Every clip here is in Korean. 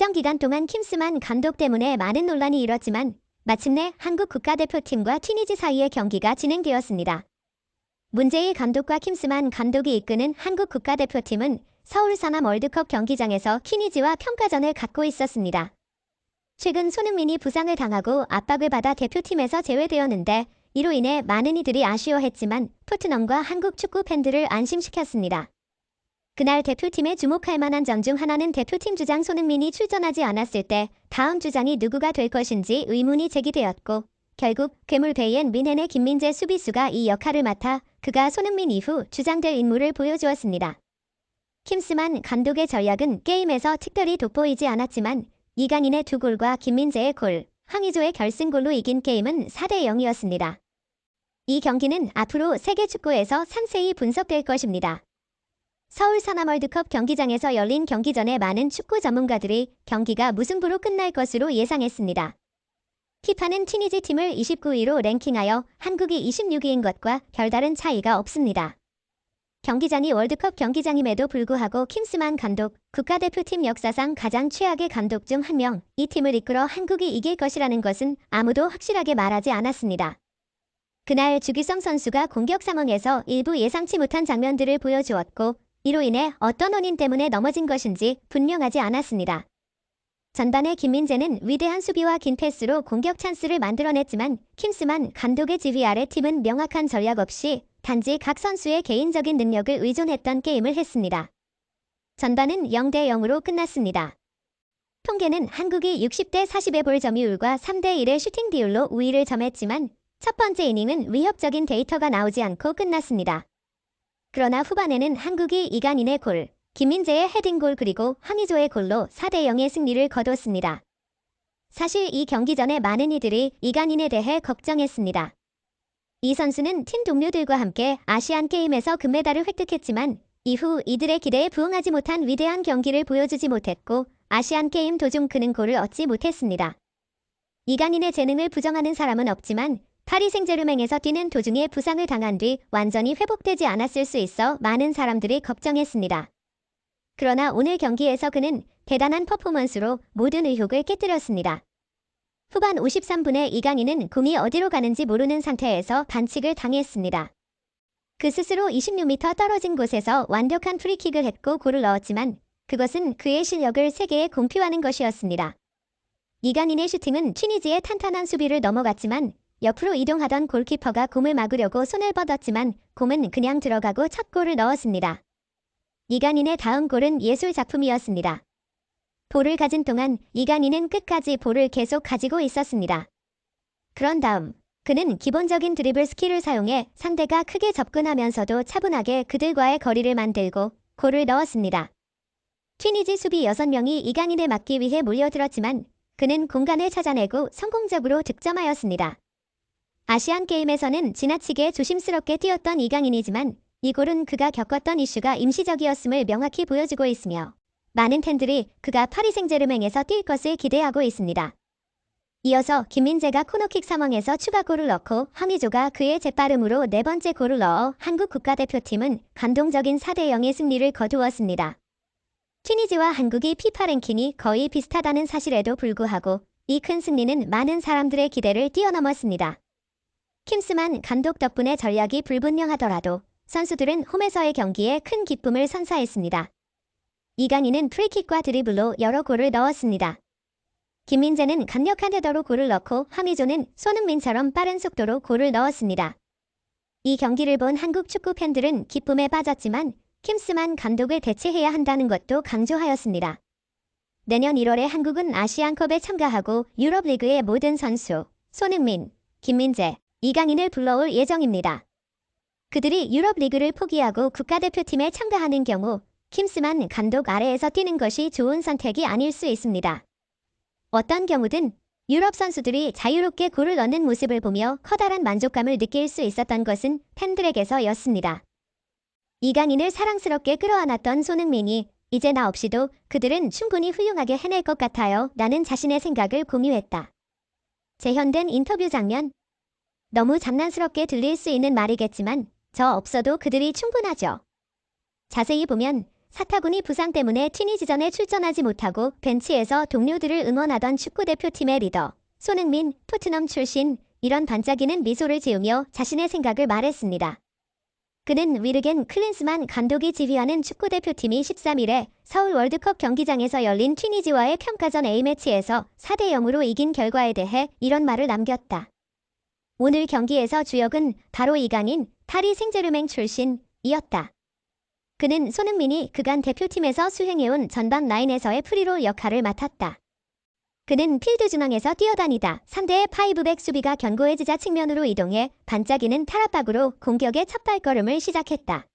일정 기간 동안 킴스만 감독 때문에 많은 논란이 일었지만 마침내 한국 국가대표팀과 튀니지 사이의 경기가 진행되었습니다. 문재일 감독과 킴스만 감독이 이끄는 한국 국가대표팀은 서울 상암 월드컵 경기장에서 튀니지와 평가전을 갖고 있었습니다. 최근 손흥민이 부상을 당하고 압박을 받아 대표팀에서 제외되었는데 이로 인해 많은 이들이 아쉬워했지만 토트넘과 한국 축구 팬들을 안심시켰습니다. 그날 대표팀에 주목할 만한 점 중 하나는 대표팀 주장 손흥민이 출전하지 않았을 때 다음 주장이 누구가 될 것인지 의문이 제기되었고 결국 괴물 베이엔 뮌헨의 김민재 수비수가 이 역할을 맡아 그가 손흥민 이후 주장될 인물을 보여주었습니다. 킴스만 감독의 전략은 게임에서 특별히 돋보이지 않았지만 이강인의 2골과 김민재의 골, 황의조의 결승골로 이긴 게임은 4대0이었습니다. 이 경기는 앞으로 세계 축구에서 상세히 분석될 것입니다. 서울 상암 월드컵 경기장에서 열린 경기 전에 많은 축구 전문가들이 경기가 무승부로 끝날 것으로 예상했습니다. 피파는 튀니지 팀을 29위로 랭킹하여 한국이 26위인 것과 별다른 차이가 없습니다. 경기장이 월드컵 경기장임에도 불구하고 킴스만 감독, 국가대표팀 역사상 가장 최악의 감독 중 한 명, 이 팀을 이끌어 한국이 이길 것이라는 것은 아무도 확실하게 말하지 않았습니다. 그날 주기성 선수가 공격 상황에서 일부 예상치 못한 장면들을 보여주었고 이로 인해 어떤 원인 때문에 넘어진 것인지 분명하지 않았습니다. 전반에 김민재는 위대한 수비와 긴 패스로 공격 찬스를 만들어냈지만 킴스만 감독의 지휘 아래 팀은 명확한 전략 없이 단지 각 선수의 개인적인 능력을 의존했던 게임을 했습니다. 전반은 0대0으로 끝났습니다. 통계는 한국이 60대 40의 볼 점유율과 3대1의 슈팅 비율로 우위를 점했지만 첫 번째 이닝은 위협적인 데이터가 나오지 않고 끝났습니다. 그러나 후반에는 한국이 이강인의 골, 김민재의 헤딩골 그리고 황의조의 골로 4대0의 승리를 거뒀습니다. 사실 이 경기 전에 많은 이들이 이강인에 대해 걱정했습니다. 이 선수는 팀 동료들과 함께 아시안게임에서 금메달을 획득했지만 이후 이들의 기대에 부응하지 못한 위대한 경기를 보여주지 못했고 아시안게임 도중 그는 골을 얻지 못했습니다. 이강인의 재능을 부정하는 사람은 없지만 파리 생제르맹에서 뛰는 도중에 부상을 당한 뒤 완전히 회복되지 않았을 수 있어 많은 사람들이 걱정했습니다. 그러나 오늘 경기에서 그는 대단한 퍼포먼스로 모든 의혹을 깨뜨렸습니다. 후반 53분에 이강인은 공이 어디로 가는지 모르는 상태에서 반칙을 당했습니다. 그 스스로 26m 떨어진 곳에서 완벽한 프리킥을 했고 골을 넣었지만 그것은 그의 실력을 세계에 공표하는 것이었습니다. 이강인의 슈팅은 튀니지의 탄탄한 수비를 넘어갔지만 옆으로 이동하던 골키퍼가 공을 막으려고 손을 뻗었지만 공은 그냥 들어가고 첫 골을 넣었습니다. 이강인의 다음 골은 예술 작품이었습니다. 볼을 가진 동안 이강인은 끝까지 볼을 계속 가지고 있었습니다. 그런 다음 그는 기본적인 드리블 스킬을 사용해 상대가 크게 접근하면서도 차분하게 그들과의 거리를 만들고 골을 넣었습니다. 튀니지 수비 6명이 이강인을 막기 위해 몰려들었지만 그는 공간을 찾아내고 성공적으로 득점하였습니다. 아시안게임에서는 지나치게 조심스럽게 뛰었던 이강인이지만 이 골은 그가 겪었던 이슈가 임시적이었음을 명확히 보여주고 있으며 많은 팬들이 그가 파리 생제르맹에서 뛸 것을 기대하고 있습니다. 이어서 김민재가 코너킥 상황에서 추가골을 넣고 황의조가 그의 재빠름으로 네 번째 골을 넣어 한국 국가대표팀은 감동적인 4대0의 승리를 거두었습니다. 튀니지와 한국이 피파 랭킹이 거의 비슷하다는 사실에도 불구하고 이 큰 승리는 많은 사람들의 기대를 뛰어넘었습니다. 킴스만 감독 덕분에 전략이 불분명하더라도 선수들은 홈에서의 경기에 큰 기쁨을 선사했습니다. 이강인은 프리킥과 드리블로 여러 골을 넣었습니다. 김민재는 강력한 헤더로 골을 넣고 황의조는 손흥민처럼 빠른 속도로 골을 넣었습니다. 이 경기를 본 한국 축구 팬들은 기쁨에 빠졌지만 킴스만 감독을 대체해야 한다는 것도 강조하였습니다. 내년 1월에 한국은 아시안컵에 참가하고 유럽리그의 모든 선수, 손흥민, 김민재, 이강인을 불러올 예정입니다. 그들이 유럽리그를 포기하고 국가대표팀에 참가하는 경우 킴스만 감독 아래에서 뛰는 것이 좋은 선택이 아닐 수 있습니다. 어떤 경우든 유럽 선수들이 자유롭게 골을 넣는 모습을 보며 커다란 만족감을 느낄 수 있었던 것은 팬들에게서였습니다. 이강인을 사랑스럽게 끌어안았던 손흥민이 이제 나 없이도 그들은 충분히 훌륭하게 해낼 것 같아요 라는 자신의 생각을 공유했다. 재현된 인터뷰 장면. 너무 장난스럽게 들릴 수 있는 말이겠지만 저 없어도 그들이 충분하죠. 자세히 보면 사타구니 부상 때문에 튀니지전에 출전하지 못하고 벤치에서 동료들을 응원하던 축구대표팀의 리더 손흥민, 토트넘 출신, 이런 반짝이는 미소를 지으며 자신의 생각을 말했습니다. 그는 위르겐 클린스만 감독이 지휘하는 축구대표팀이 13일에 서울 월드컵 경기장에서 열린 튀니지와의 평가전 A매치에서 4대0으로 이긴 결과에 대해 이런 말을 남겼다. 오늘 경기에서 주역은 바로 이강인, 파리 생제르맹 출신이었다. 그는 손흥민이 그간 대표팀에서 수행해온 전방 라인에서의 프리롤 역할을 맡았다. 그는 필드 중앙에서 뛰어다니다 상대의 파이브백 수비가 견고해지자 측면으로 이동해 반짝이는 타락박으로 공격의 첫 발걸음을 시작했다.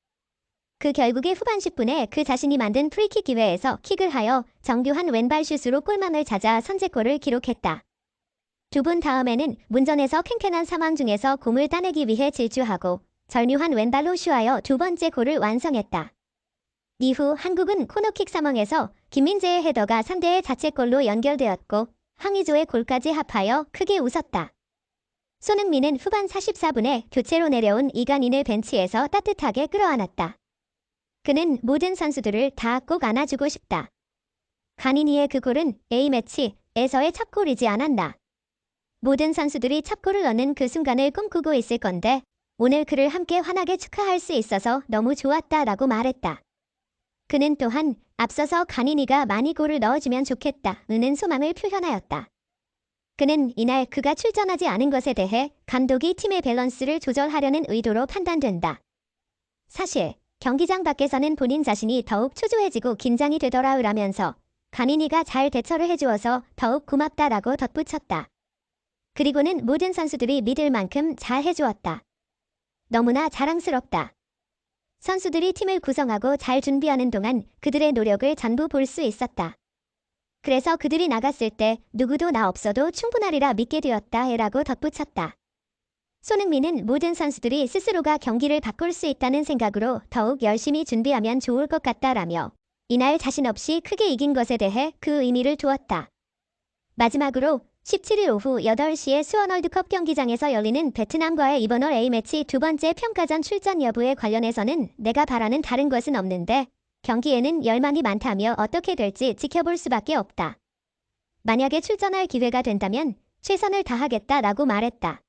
그 결국에 후반 10분에 그 자신이 만든 프리킥 기회에서 킥을 하여 정교한 왼발 슛으로 골망을 찾아 선제골을 기록했다. 2분 다음에는 문전에서 팽팽한 상황 중에서 공을 따내기 위해 질주하고 절묘한 왼발로 슈하여 두 번째 골을 완성했다. 이후 한국은 코너킥 상황에서 김민재의 헤더가 상대의 자책골로 연결되었고 황의조의 골까지 합하여 크게 웃었다. 손흥민은 후반 44분에 교체로 내려온 이강인을 벤치에서 따뜻하게 끌어안았다. 그는 모든 선수들을 다 꼭 안아주고 싶다. 강인이의 그 골은 A매치에서의 첫 골이지 않았나. 모든 선수들이 첫 골을 넣는 그 순간을 꿈꾸고 있을 건데 오늘 그를 함께 환하게 축하할 수 있어서 너무 좋았다라고 말했다. 그는 또한 앞서서 강인이가 많이 골을 넣어주면 좋겠다는 소망을 표현하였다. 그는 이날 그가 출전하지 않은 것에 대해 감독이 팀의 밸런스를 조절하려는 의도로 판단된다. 사실 경기장 밖에서는 본인 자신이 더욱 초조해지고 긴장이 되더라라면서 강인이가 잘 대처를 해주어서 더욱 고맙다라고 덧붙였다. 그리고는 모든 선수들이 믿을 만큼 잘 해주었다. 너무나 자랑스럽다. 선수들이 팀을 구성하고 잘 준비하는 동안 그들의 노력을 전부 볼 수 있었다. 그래서 그들이 나갔을 때 누구도 나 없어도 충분하리라 믿게 되었다 해라고 덧붙였다. 손흥민은 모든 선수들이 스스로가 경기를 바꿀 수 있다는 생각으로 더욱 열심히 준비하면 좋을 것 같다라며 이날 자신 없이 크게 이긴 것에 대해 그 의미를 두었다. 마지막으로 17일 오후 8시에 수원 월드컵 경기장에서 열리는 베트남과의 이번 월 A매치 두 번째 평가전 출전 여부에 관련해서는 내가 바라는 다른 것은 없는데 경기에는 열망이 많다며 어떻게 될지 지켜볼 수밖에 없다. 만약에 출전할 기회가 된다면 최선을 다하겠다라고 말했다.